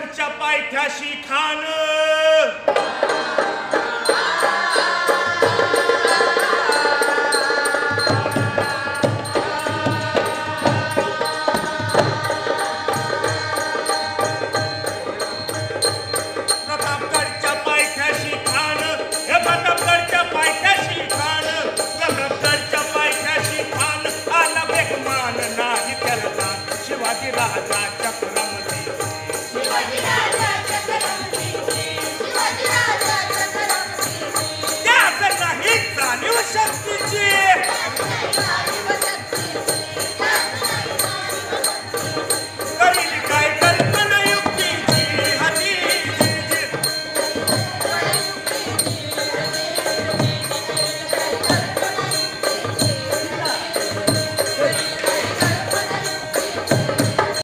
प्रतापगडच्या पायथ्याशी खान प्रतापगडच्या पायथ्याशी खान हे प्रतापगडच्या पायथ्याशी खान प्रतापगडच्या पायथ्याशी खान आला बेगमान नाही त्याला शिवाजी राजा चक्रम